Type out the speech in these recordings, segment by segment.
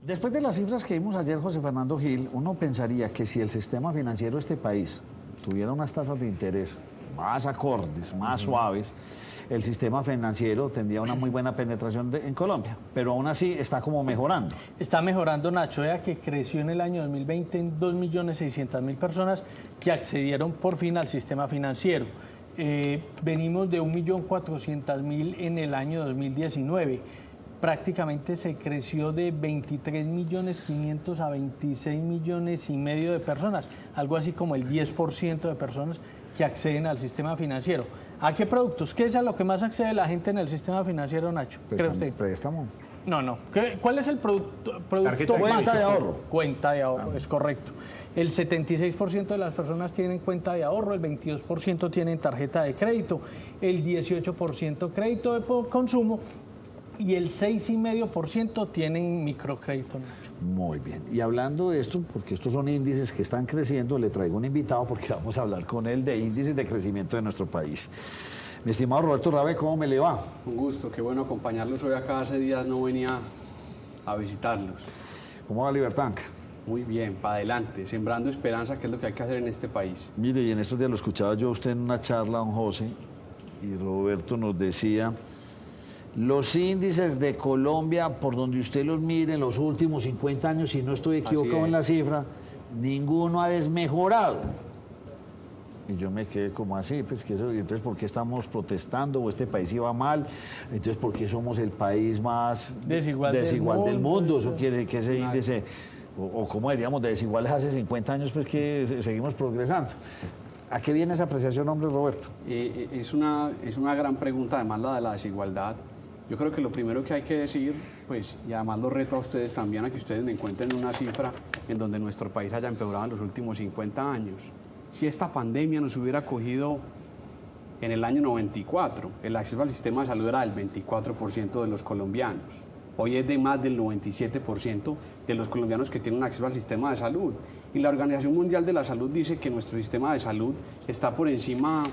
Después de las cifras que vimos ayer, José Fernando Gil, uno pensaría que si el sistema financiero de este país tuviera unas tasas de interés más acordes, más suaves, el sistema financiero tendría una muy buena penetración en Colombia, pero aún así está como mejorando. Está mejorando, Nacho, ya que creció en el año 2020 en 2.600.000 personas que accedieron por fin al sistema financiero. Venimos de 1.400.000 en el año 2019. Prácticamente se creció de 23.500.000 a 26,5 millones de personas, algo así como el 10% de personas que acceden al sistema financiero. ¿A qué productos? ¿Qué es a lo que más accede la gente en el sistema financiero, Nacho? ¿Cree usted? Préstamo. No. ¿Cuál es el producto básico? Cuenta de ahorro. Cuenta de ahorro, es correcto. El 76% de las personas tienen cuenta de ahorro, el 22% tienen tarjeta de crédito, el 18% crédito de consumo y el 6,5% tienen microcrédito, Nacho. Muy bien. Y hablando de esto, porque estos son índices que están creciendo, le traigo un invitado porque vamos a hablar con él de índices de crecimiento de nuestro país. Mi estimado Roberto Rabe, ¿cómo me le va? Un gusto, qué bueno acompañarlos hoy acá. Hace días no venía a visitarlos. ¿Cómo va Libertad? Muy bien, para adelante, sembrando esperanza, que es lo que hay que hacer en este país. Mire, y en estos días lo escuchaba yo a usted en una charla, don José, y Roberto nos decía, los índices de Colombia, por donde usted los mire en los últimos 50 años, si no estoy equivocado en la cifra, ninguno ha desmejorado. Y yo me quedé como así, pues que eso, entonces ¿por qué estamos protestando? ¿O este país iba mal? Entonces ¿por qué somos el país más desigual del mundo? Eso quiere que ese índice, o como diríamos, de desiguales hace 50 años, pues que seguimos progresando. ¿A qué viene esa apreciación, hombre, Roberto? Es una gran pregunta, además la de la desigualdad. Yo creo que lo primero que hay que decir, pues, y además lo reto a ustedes también, a que ustedes me encuentren una cifra en donde nuestro país haya empeorado en los últimos 50 años. Si esta pandemia nos hubiera cogido en el año 94, el acceso al sistema de salud era del 24% de los colombianos. Hoy es de más del 97% de los colombianos que tienen acceso al sistema de salud. Y la Organización Mundial de la Salud dice que nuestro sistema de salud está por encima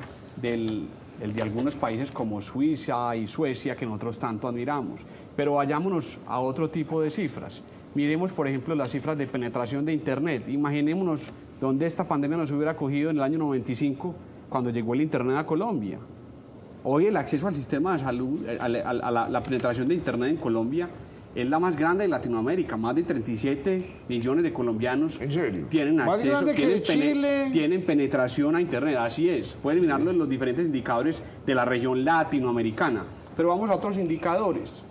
el de algunos países como Suiza y Suecia, que nosotros tanto admiramos. Pero vayámonos a otro tipo de cifras. Miremos, por ejemplo, las cifras de penetración de Internet. Imaginémonos dónde esta pandemia nos hubiera cogido en el año 95, cuando llegó el Internet a Colombia. Hoy el acceso al sistema de salud, a la penetración de Internet en Colombia, es la más grande de Latinoamérica. Más de 37 millones de colombianos tienen acceso, tienen penetración a Internet. Así es. Pueden mirarlo en los diferentes indicadores de la región latinoamericana. Pero vamos a otros indicadores.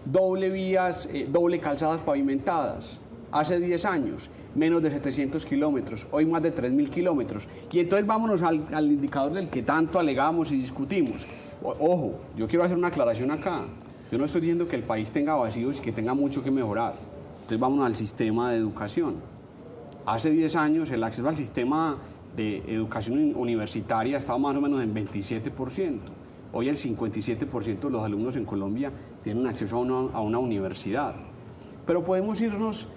Doble vías, doble calzadas pavimentadas. Hace 10 años, menos de 700 kilómetros. Hoy más de 3.000 kilómetros. Y entonces vámonos al indicador del que tanto alegamos y discutimos. Ojo, yo quiero hacer una aclaración acá. Yo no estoy diciendo que el país tenga vacíos y que tenga mucho que mejorar. Entonces vámonos al sistema de educación. Hace 10 años el acceso al sistema de educación universitaria estaba más o menos en 27%. Hoy el 57% de los alumnos en Colombia tienen acceso a una universidad. Pero podemos irnos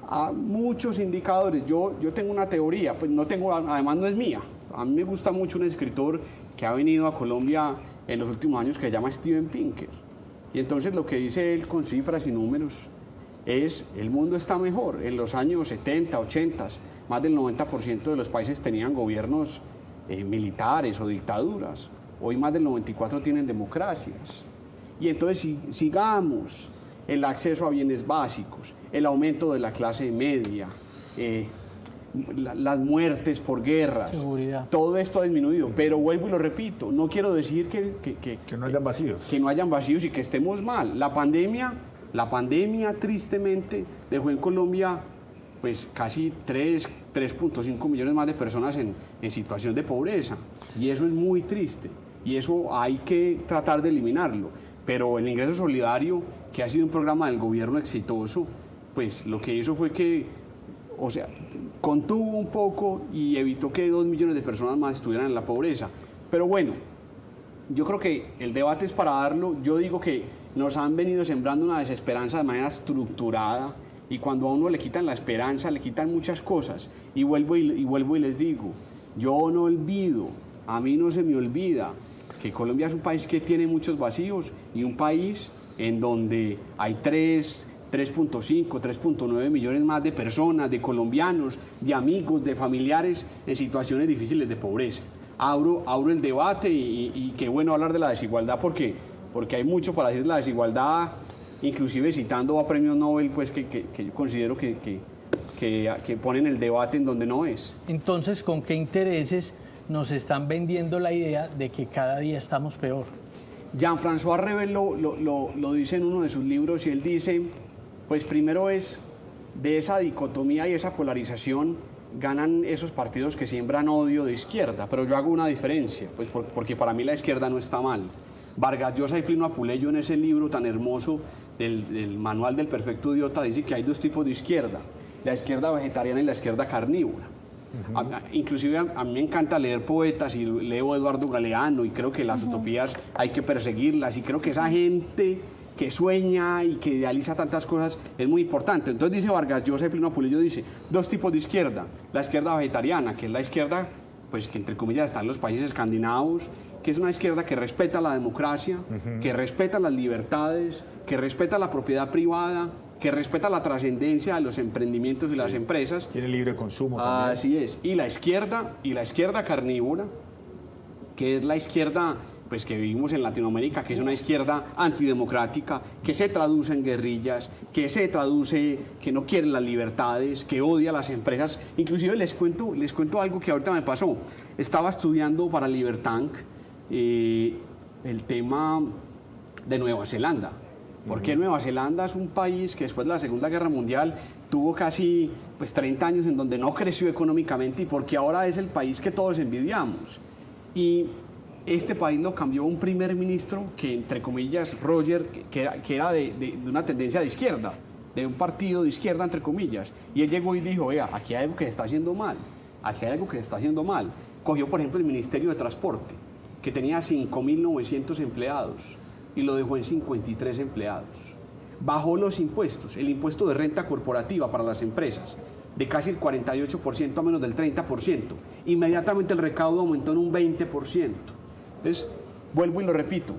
a muchos indicadores. Yo tengo una teoría, pues no tengo, además no es mía. A mí me gusta mucho un escritor que ha venido a Colombia en los últimos años que se llama Steven Pinker. Y entonces lo que dice él con cifras y números es, el mundo está mejor. En los años 70, 80, más del 90% de los países tenían gobiernos militares o dictaduras. Hoy más del 94% tienen democracias. Y entonces sigamos el acceso a bienes básicos, el aumento de la clase media, las muertes por guerras, seguridad. Todo esto ha disminuido, pero vuelvo y lo repito, no quiero decir que no hayan vacíos. Que no hayan vacíos y que estemos mal. La pandemia tristemente dejó en Colombia pues casi 3.5 millones más de personas en situación de pobreza, y eso es muy triste, y eso hay que tratar de eliminarlo. Pero el ingreso solidario, que ha sido un programa del gobierno exitoso, pues lo que hizo fue que, contuvo un poco y evitó que 2 millones de personas más estuvieran en la pobreza. Pero bueno, yo creo que el debate es para darlo. Yo digo que nos han venido sembrando una desesperanza de manera estructurada, y cuando a uno le quitan la esperanza, le quitan muchas cosas. Y vuelvo y les digo, yo no olvido, a mí no se me olvida que Colombia es un país que tiene muchos vacíos y un país en donde hay 3 3.5, 3.9 millones más de personas, de colombianos, de amigos, de familiares en situaciones difíciles de pobreza. Abro el debate y qué bueno hablar de la desigualdad porque hay mucho para decir de la desigualdad, inclusive citando a premios Nobel, pues que yo considero que ponen el debate en donde no es. Entonces, ¿con qué intereses nos están vendiendo la idea de que cada día estamos peor? Jean-François Revel lo dice en uno de sus libros y él dice, pues primero es de esa dicotomía y esa polarización ganan esos partidos que siembran odio de izquierda, pero yo hago una diferencia, pues porque para mí la izquierda no está mal. Vargas Llosa y Plinio Apuleyo en ese libro tan hermoso del Manual del Perfecto Idiota dice que hay dos tipos de izquierda, la izquierda vegetariana y la izquierda carnívora. Inclusive a mí me encanta leer poetas y leo a Eduardo Galeano y creo que las utopías hay que perseguirlas y creo que esa gente que sueña y que idealiza tantas cosas es muy importante. Entonces dice Vargas Llosa y Plinio Apuleyo, dice, dos tipos de izquierda, la izquierda vegetariana, que es la izquierda, pues que entre comillas están los países escandinavos, que es una izquierda que respeta la democracia, que respeta las libertades, que respeta la propiedad privada, que respeta la trascendencia de los emprendimientos y las empresas. Tiene libre consumo también. Así es. Y la izquierda carnívora, que es la izquierda pues que vivimos en Latinoamérica, que es una izquierda antidemocrática, que se traduce en guerrillas, que se traduce que no quiere las libertades, que odia a las empresas. Inclusive les cuento algo que ahorita me pasó. Estaba estudiando para Libertank el tema de Nueva Zelanda. Porque Nueva Zelanda es un país que después de la Segunda Guerra Mundial tuvo casi 30 años en donde no creció económicamente y porque ahora es el país que todos envidiamos. Y este país lo cambió un primer ministro que, entre comillas, Roger, que era de una tendencia de izquierda, de un partido de izquierda, entre comillas. Y él llegó y dijo, vea, aquí hay algo que se está haciendo mal, aquí hay algo que se está haciendo mal. Cogió, por ejemplo, el Ministerio de Transporte, que tenía 5.900 empleados, y lo dejó en 53 empleados. Bajó los impuestos, el impuesto de renta corporativa para las empresas, de casi el 48% a menos del 30%. Inmediatamente el recaudo aumentó en un 20%. Entonces, vuelvo y lo repito,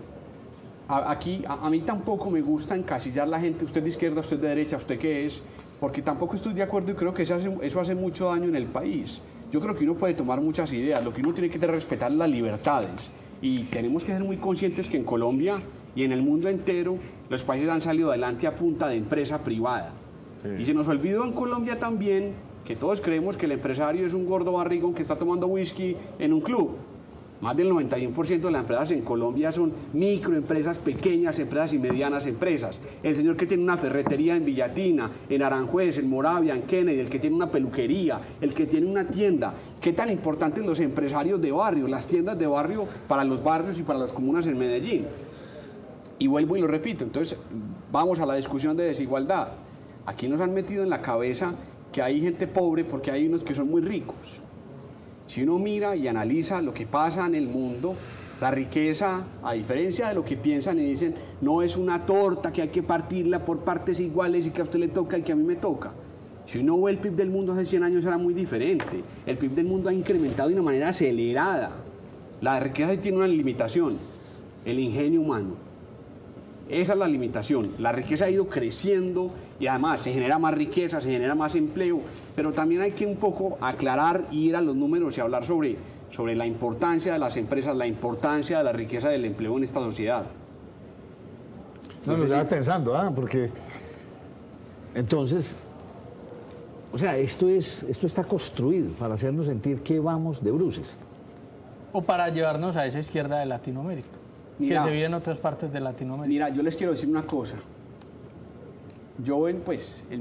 a mí tampoco me gusta encasillar la gente, usted de izquierda, usted de derecha, usted qué es, porque tampoco estoy de acuerdo y creo que eso hace mucho daño en el país. Yo creo que uno puede tomar muchas ideas, lo que uno tiene que respetar las libertades, y tenemos que ser muy conscientes que en Colombia y en el mundo entero los países han salido adelante a punta de empresa privada. Sí. Y se nos olvidó en Colombia también que todos creemos que el empresario es un gordo barrigón que está tomando whisky en un club. Más del 91% de las empresas en Colombia son microempresas, pequeñas empresas y medianas empresas. El señor que tiene una ferretería en Villatina, en Aranjuez, en Moravia, en Kennedy, el que tiene una peluquería, el que tiene una tienda. ¿Qué tan importantes los empresarios de barrio, las tiendas de barrio para los barrios y para las comunas en Medellín? Y vuelvo y lo repito, entonces vamos a la discusión de desigualdad. Aquí nos han metido en la cabeza que hay gente pobre porque hay unos que son muy ricos. Si uno mira y analiza lo que pasa en el mundo, la riqueza, a diferencia de lo que piensan y dicen, no es una torta que hay que partirla por partes iguales y que a usted le toca y que a mí me toca. Si uno ve el PIB del mundo hace 100 años era muy diferente. El PIB del mundo ha incrementado de una manera acelerada. La riqueza tiene una limitación, el ingenio humano. Esa es la limitación. La riqueza ha ido creciendo y además se genera más riqueza, se genera más empleo, pero también hay que un poco aclarar y ir a los números y hablar sobre la importancia de las empresas, la importancia de la riqueza del empleo en esta sociedad. No, lo estaba pensando, porque entonces, o sea, esto está construido para hacernos sentir que vamos de bruces. O para llevarnos a esa izquierda de Latinoamérica. Mira, que se vive en otras partes de Latinoamérica. Mira, yo les quiero decir una cosa. Yo en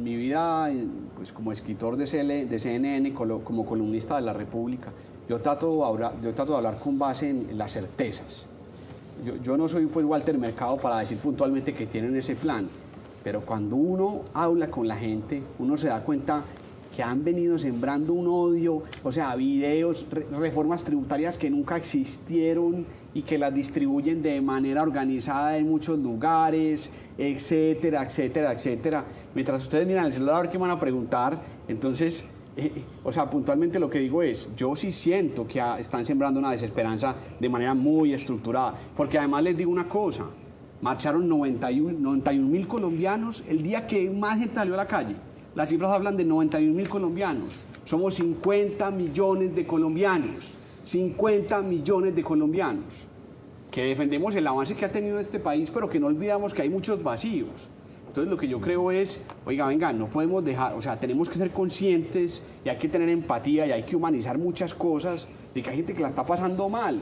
mi vida, pues, como escritor de CNN, como columnista de La República, yo trato de hablar con base en las certezas. Yo no soy pues Walter Mercado para decir puntualmente que tienen ese plan, pero cuando uno habla con la gente, uno se da cuenta que han venido sembrando un odio, o sea, videos, reformas tributarias que nunca existieron y que las distribuyen de manera organizada en muchos lugares, etcétera, etcétera, etcétera. Mientras ustedes miran el celular a ver qué van a preguntar, entonces, o sea, puntualmente lo que digo es, yo sí siento que están sembrando una desesperanza de manera muy estructurada, porque además les digo una cosa, marcharon 91.000 colombianos el día que más gente salió a la calle. Las cifras hablan de 91.000 colombianos. Somos 50 millones de colombianos. 50 millones de colombianos que defendemos el avance que ha tenido este país, pero que no olvidamos que hay muchos vacíos. Entonces lo que yo creo es, oiga, venga, no podemos dejar, o sea, tenemos que ser conscientes y hay que tener empatía y hay que humanizar muchas cosas de que hay gente que la está pasando mal.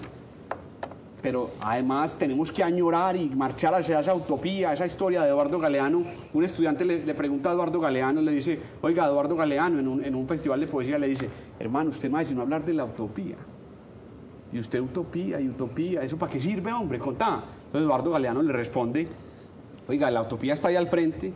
Pero además tenemos que añorar y marchar hacia esa utopía, esa historia de Eduardo Galeano. Un estudiante le pregunta a Eduardo Galeano, le dice, oiga, Eduardo Galeano, en un festival de poesía le dice, hermano, usted me dice no hablar de la utopía. Y usted utopía y utopía, ¿eso para qué sirve, hombre? Contá. Entonces Eduardo Galeano le responde, oiga, la utopía está ahí al frente,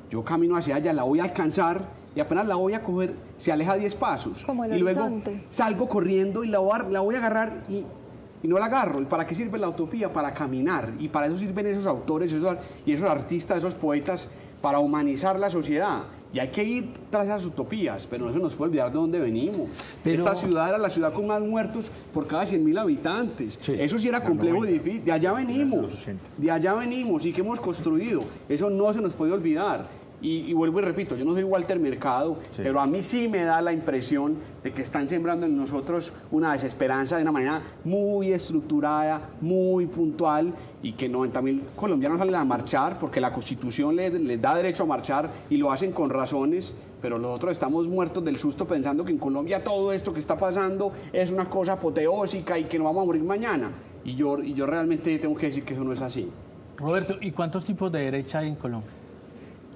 yo camino hacia allá, la voy a alcanzar y apenas la voy a coger, se aleja 10 pasos. Como el y luego horizonte. salgo corriendo y la voy a agarrar y no la agarro. ¿Y para qué sirve la utopía? Para caminar. Y para eso sirven esos autores y esos artistas, esos poetas, para humanizar la sociedad. Y hay que ir tras esas utopías, pero no se nos puede olvidar de dónde venimos. Pero... Esta ciudad era la ciudad con más muertos por cada 100.000 habitantes. Sí. Eso sí era complejo y difícil. De allá venimos. De allá venimos y que hemos construido. Eso no se nos puede olvidar. Y vuelvo y repito, yo no soy Walter Mercado, pero a mí sí me da la impresión de que están sembrando en nosotros una desesperanza de una manera muy estructurada, muy puntual, y que 90.000 colombianos salen a marchar porque la Constitución les da derecho a marchar y lo hacen con razones, pero nosotros estamos muertos del susto pensando que en Colombia todo esto que está pasando es una cosa apoteósica y que nos vamos a morir mañana. Y yo realmente tengo que decir que eso no es así. Roberto, ¿y cuántos tipos de derecha hay en Colombia?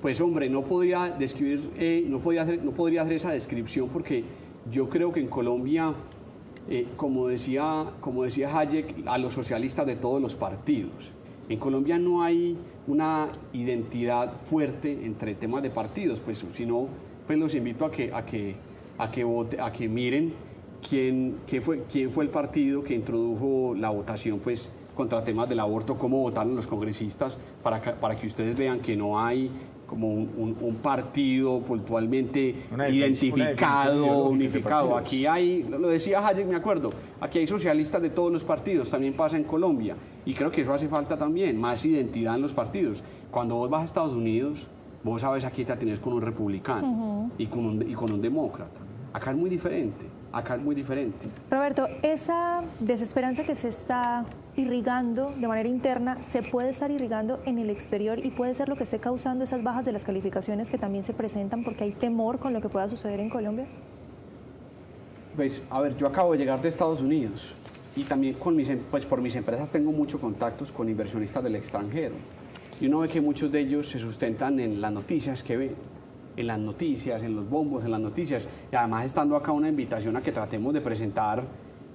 Pues hombre, no podría hacer esa descripción porque yo creo que en Colombia, como decía Hayek, a los socialistas de todos los partidos. En Colombia no hay una identidad fuerte entre temas de partidos, pues si no, pues los invito a que miren quién fue el partido que introdujo la votación, pues contra temas del aborto, cómo votaron los congresistas, para que ustedes vean que no hay como un partido puntualmente identificado, unificado. Aquí hay, lo decía Hayek, me acuerdo, aquí hay socialistas de todos los partidos, también pasa en Colombia, y creo que eso hace falta también, más identidad en los partidos. Cuando vos vas a Estados Unidos, vos sabes aquí te tienes con un republicano y con un demócrata. Acá es muy diferente. Acá es muy diferente. Roberto, esa desesperanza que se está irrigando de manera interna, ¿se puede estar irrigando en el exterior y puede ser lo que esté causando esas bajas de las calificaciones que también se presentan porque hay temor con lo que pueda suceder en Colombia? Pues, a ver, yo acabo de llegar de Estados Unidos y también por mis empresas tengo muchos contactos con inversionistas del extranjero. Y uno ve que muchos de ellos se sustentan en las noticias que ven. En las noticias, en los bombos, en las noticias. Y además estando acá una invitación a que tratemos de presentar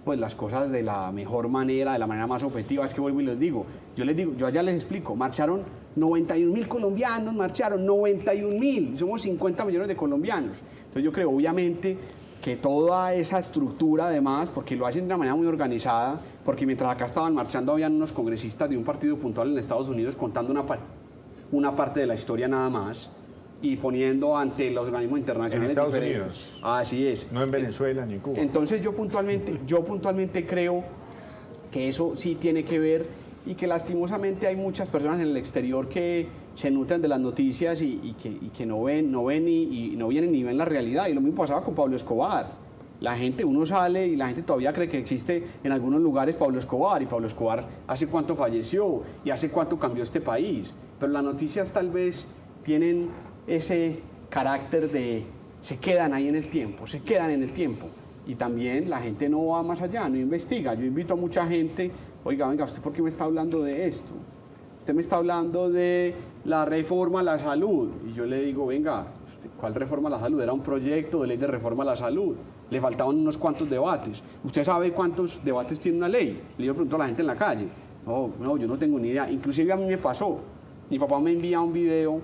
pues las cosas de la mejor manera, de la manera más objetiva. Es que vuelvo y yo allá les explico, marcharon 91.000 colombianos, marcharon 91.000, somos 50 millones de colombianos. Entonces yo creo, obviamente, que toda esa estructura además, porque lo hacen de una manera muy organizada, porque mientras acá estaban marchando habían unos congresistas de un partido puntual en Estados Unidos contando una parte de la historia nada más, y poniendo ante los organismos internacionales en Estados diferentes. Unidos. Así es. No en Venezuela ni en Cuba. Entonces yo puntualmente creo que eso sí tiene que ver y que lastimosamente hay muchas personas en el exterior que se nutren de las noticias y que no ven y no vienen ni ven la realidad. Y lo mismo pasaba con Pablo Escobar. La gente, uno sale y la gente todavía cree que existe en algunos lugares Pablo Escobar, y Pablo Escobar hace cuánto falleció y hace cuánto cambió este país. Pero las noticias tal vez tienen ese carácter de se quedan ahí en el tiempo, se quedan en el tiempo. Y también la gente no va más allá, no investiga. Yo invito a mucha gente, oiga, venga, ¿usted por qué me está hablando de esto? Usted me está hablando de la reforma a la salud. Y yo le digo, venga, ¿cuál reforma a la salud? Era un proyecto de ley de reforma a la salud. Le faltaban unos cuantos debates. ¿Usted sabe cuántos debates tiene una ley? Le digo, pregunto a la gente en la calle. No, yo no tengo ni idea. Inclusive a mí me pasó. Mi papá me envía un video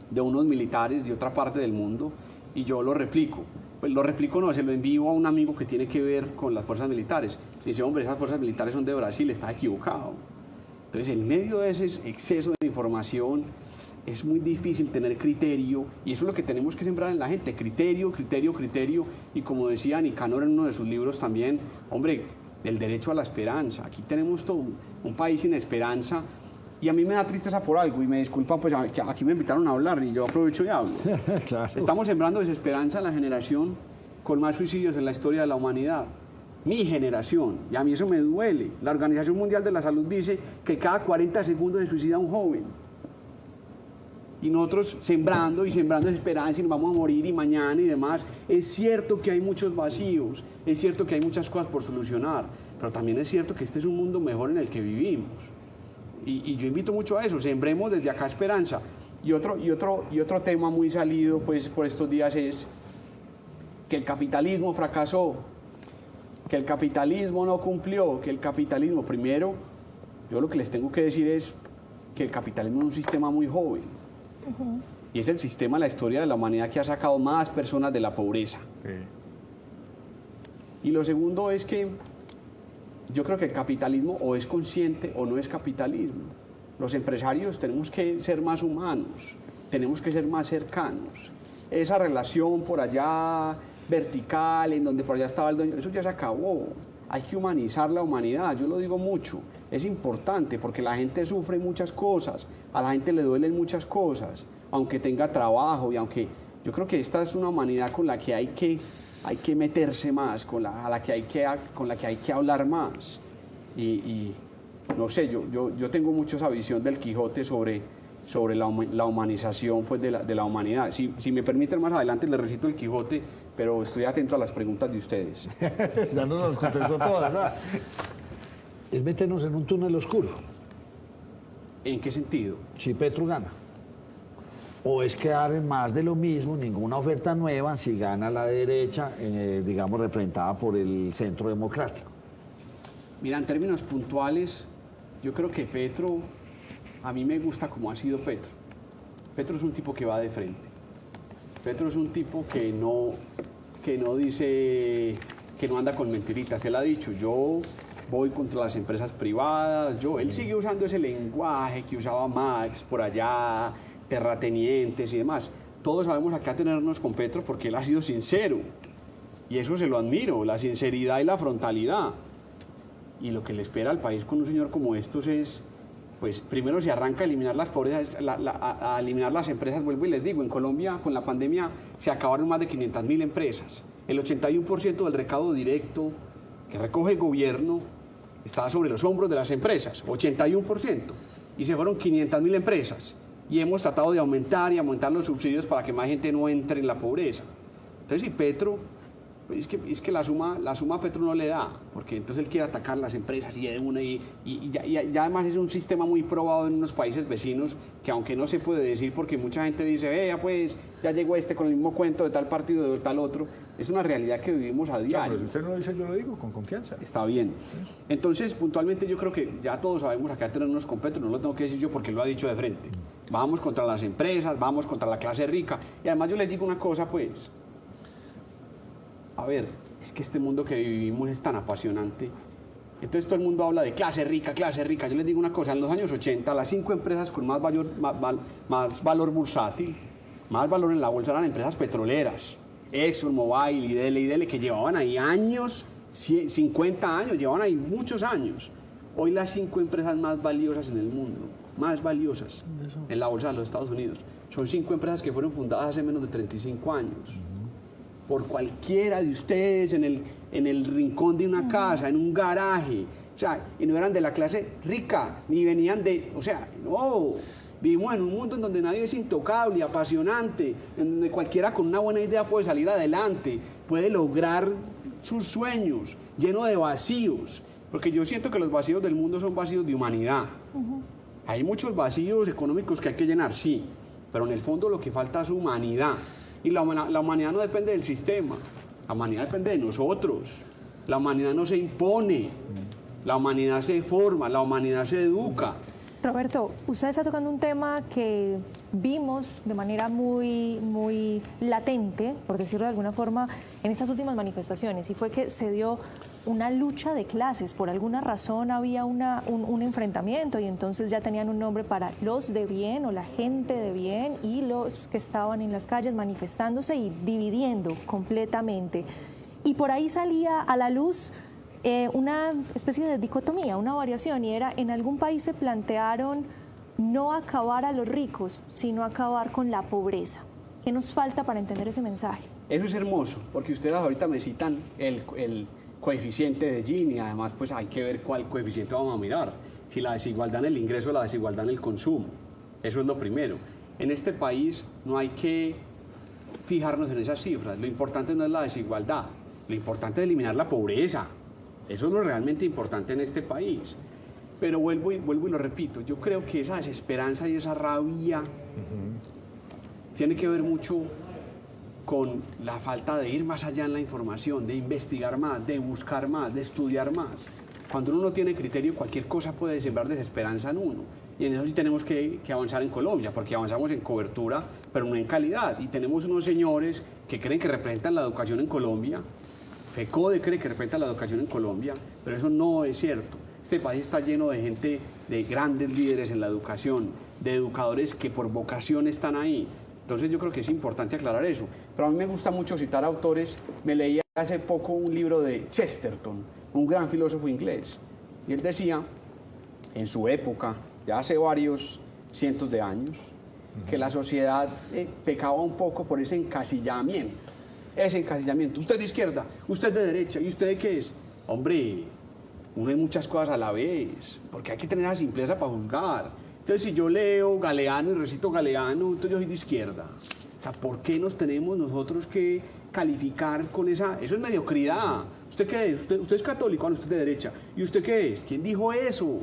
de unos militares de otra parte del mundo y yo lo replico. Pues lo replico no, se lo envío a un amigo que tiene que ver con las fuerzas militares. Y dice, hombre, esas fuerzas militares son de Brasil, está equivocado. Entonces, en medio de ese exceso de información, es muy difícil tener criterio, y eso es lo que tenemos que sembrar en la gente, criterio, y como decía Nicanor en uno de sus libros también, hombre, el derecho a la esperanza. Aquí tenemos todo un país sin esperanza, Y a mí me da tristeza por algo, y me disculpan, pues que aquí me invitaron a hablar y yo aprovecho y hablo. Claro. Estamos sembrando desesperanza en la generación con más suicidios en la historia de la humanidad. Mi generación, y a mí eso me duele. La Organización Mundial de la Salud dice que cada 40 segundos se suicida un joven. Y nosotros sembrando y sembrando desesperanza y nos vamos a morir y mañana y demás. Es cierto que hay muchos vacíos, es cierto que hay muchas cosas por solucionar, pero también es cierto que este es un mundo mejor en el que vivimos. Y yo invito mucho a eso, sembremos desde acá esperanza. Y otro tema muy salido pues, por estos días es que el capitalismo fracasó, que el capitalismo no cumplió, que el capitalismo, primero, yo lo que les tengo que decir es que el capitalismo es un sistema muy joven. Y es el sistema en la historia de la humanidad que ha sacado más personas de la pobreza. Y lo segundo es que yo creo que el capitalismo o es consciente o no es capitalismo. Los empresarios tenemos que ser más humanos, tenemos que ser más cercanos. Esa relación por allá vertical, en donde por allá estaba el dueño, eso ya se acabó. Hay que humanizar la humanidad, yo lo digo mucho. Es importante porque la gente sufre muchas cosas, a la gente le duelen muchas cosas, aunque tenga trabajo y aunque... Yo creo que esta es una humanidad con la que hay que meterse más, con la que hay que hablar más. Y no sé, yo tengo mucho esa visión del Quijote sobre la humanización pues, de la humanidad. Si me permiten más adelante les recito el Quijote, pero estoy atento a las preguntas de ustedes. Ya no nos contestó todas, ¿no? Es meternos en un túnel oscuro. ¿En qué sentido? Si Petro gana. O es quedar en más de lo mismo, ninguna oferta nueva si gana la derecha, digamos, representada por el centro democrático. Mira, en términos puntuales, yo creo que Petro, a mí me gusta como ha sido Petro. Petro es un tipo que va de frente. Petro es un tipo que no dice, que no anda con mentiritas. Él ha dicho, yo voy contra las empresas privadas, él sigue usando ese lenguaje que usaba Marx por allá, terratenientes y demás. Todos sabemos acá tenernos con Petro porque él ha sido sincero. Y eso se lo admiro, la sinceridad y la frontalidad. Y lo que le espera al país con un señor como estos es, pues primero se arranca a eliminar las pobrezas, a eliminar las empresas. Vuelvo y les digo, en Colombia con la pandemia se acabaron más de 500.000 empresas. El 81% del recaudo directo que recoge el gobierno está sobre los hombros de las empresas, 81%. Y se fueron 500.000 empresas. Y hemos tratado de aumentar los subsidios para que más gente no entre en la pobreza. Entonces, si Petro, es que la suma a Petro no le da, porque entonces él quiere atacar las empresas y ya además es un sistema muy probado en unos países vecinos que aunque no se puede decir porque mucha gente dice, vea pues, ya llegó este con el mismo cuento de tal partido, de tal otro, es una realidad que vivimos a diario. Pero si usted no lo dice, yo lo digo con confianza. Está bien. Entonces, puntualmente yo creo que ya todos sabemos acá tenernos con Petro, no lo tengo que decir yo porque lo ha dicho de frente. Vamos contra las empresas, vamos contra la clase rica. Y además yo les digo una cosa, pues. A ver, es que este mundo que vivimos es tan apasionante. Entonces todo el mundo habla de clase rica, clase rica. Yo les digo una cosa, en los años 80, las 5 empresas con más valor bursátil, más valor en la bolsa eran empresas petroleras. ExxonMobil, y que llevaban ahí años, 50 años, llevaban ahí muchos años. Hoy las 5 empresas más valiosas en el mundo, más valiosas en la bolsa de los Estados Unidos, son 5 empresas que fueron fundadas hace menos de 35 años. Por cualquiera de ustedes, en el rincón de una casa, en un garaje, o sea, y no eran de la clase rica, ni venían de, o sea, no, vivimos en un mundo en donde nadie es intocable, apasionante, en donde cualquiera con una buena idea puede salir adelante, puede lograr sus sueños, lleno de vacíos, porque yo siento que los vacíos del mundo son vacíos de humanidad. Hay muchos vacíos económicos que hay que llenar, sí, pero en el fondo lo que falta es humanidad. Y la humanidad no depende del sistema, la humanidad depende de nosotros. La humanidad no se impone, la humanidad se forma, la humanidad se educa. Roberto, usted está tocando un tema que vimos de manera muy latente, por decirlo de alguna forma, en estas últimas manifestaciones, y fue que se dio una lucha de clases. Por alguna razón había un enfrentamiento y entonces ya tenían un nombre para los de bien o la gente de bien y los que estaban en las calles manifestándose y dividiendo completamente. Y por ahí salía a la luz una especie de dicotomía, una variación, y era, en algún país se plantearon no acabar a los ricos, sino acabar con la pobreza. ¿Qué nos falta para entender ese mensaje? Eso es hermoso, porque ustedes ahorita me citan el coeficiente de Gini, además pues hay que ver cuál coeficiente vamos a mirar, si la desigualdad en el ingreso o la desigualdad en el consumo. Eso es lo primero. En este país no hay que fijarnos en esas cifras, lo importante no es la desigualdad, lo importante es eliminar la pobreza. Eso es lo realmente importante en este país. Pero vuelvo y lo repito, yo creo que esa desesperanza y esa rabia tiene que ver mucho con la falta de ir más allá en la información, de investigar más, de buscar más, de estudiar más. Cuando uno no tiene criterio, cualquier cosa puede sembrar desesperanza en uno. Y en eso sí tenemos que avanzar en Colombia, porque avanzamos en cobertura, pero no en calidad. Y tenemos unos señores que creen que representan la educación en Colombia. FECODE cree que representa la educación en Colombia, pero eso no es cierto. Este país está lleno de gente, de grandes líderes en la educación, de educadores que por vocación están ahí. Entonces yo creo que es importante aclarar eso. Pero a mí me gusta mucho citar autores. Me leí hace poco un libro de Chesterton, un gran filósofo inglés. Y él decía, en su época, ya hace varios cientos de años, que la sociedad pecaba un poco por ese encasillamiento. Ese encasillamiento. Usted de izquierda, usted de derecha, ¿y usted de qué es? Hombre, uno es muchas cosas a la vez, porque hay que tener esa simpleza para juzgar. Entonces, si yo leo Galeano y recito Galeano, entonces yo soy de izquierda. O sea, ¿por qué nos tenemos nosotros que calificar con esa? Eso es mediocridad. ¿Usted qué es? Usted es católico, no, usted es de derecha. ¿Y usted qué es? ¿Quién dijo eso?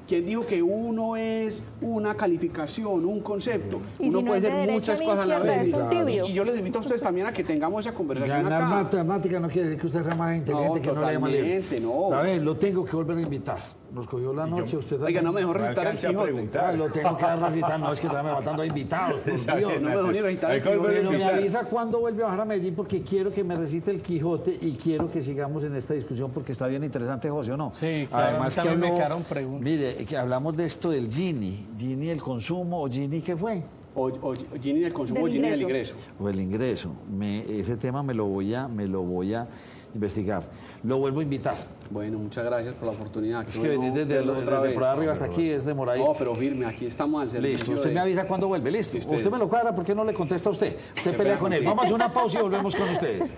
¿Quién dijo que uno es una calificación, un concepto? Y uno si no puede es de ser derecha muchas ni cosas a la izquierda, vez. es un tibio. Y yo les invito a ustedes también a que tengamos esa conversación Ganar acá. matemática no quiere decir que usted sea más inteligente, que no le llama totalmente, no. A ver, lo tengo que volver a invitar. Nos cogió la noche, usted... Oiga, no me dejó recitar el alcancé a Quijote. preguntar. Lo tengo que recitar, no, es que están matando a invitados, por Dios. No me dejó ni recitar el Hay que volver a Quijote. Pero me invitar. avisa cuándo vuelve a bajar a Medellín porque quiero que me recite el Quijote y quiero que sigamos en esta discusión porque está bien interesante, José, ¿o no? Sí, claro, a mí también me quedaron preguntas. Mire, que hablamos de esto del Gini el consumo, o Gini, ¿qué fue? O Gini del consumo, Del Gini del ingreso. ingreso. O el ingreso. Ese tema me lo voy a investigar. Lo vuelvo a invitar. Bueno, muchas gracias por la oportunidad. Es que venir desde por arriba hasta aquí es demoradito. No, pero firme, aquí estamos al servicio. Listo, usted de- me avisa cuando vuelve, listo. Sí, ustedes. Usted me lo cuadra, ¿por qué no le contesta a usted? Usted pelea con él. Vamos a hacer una pausa y volvemos con ustedes.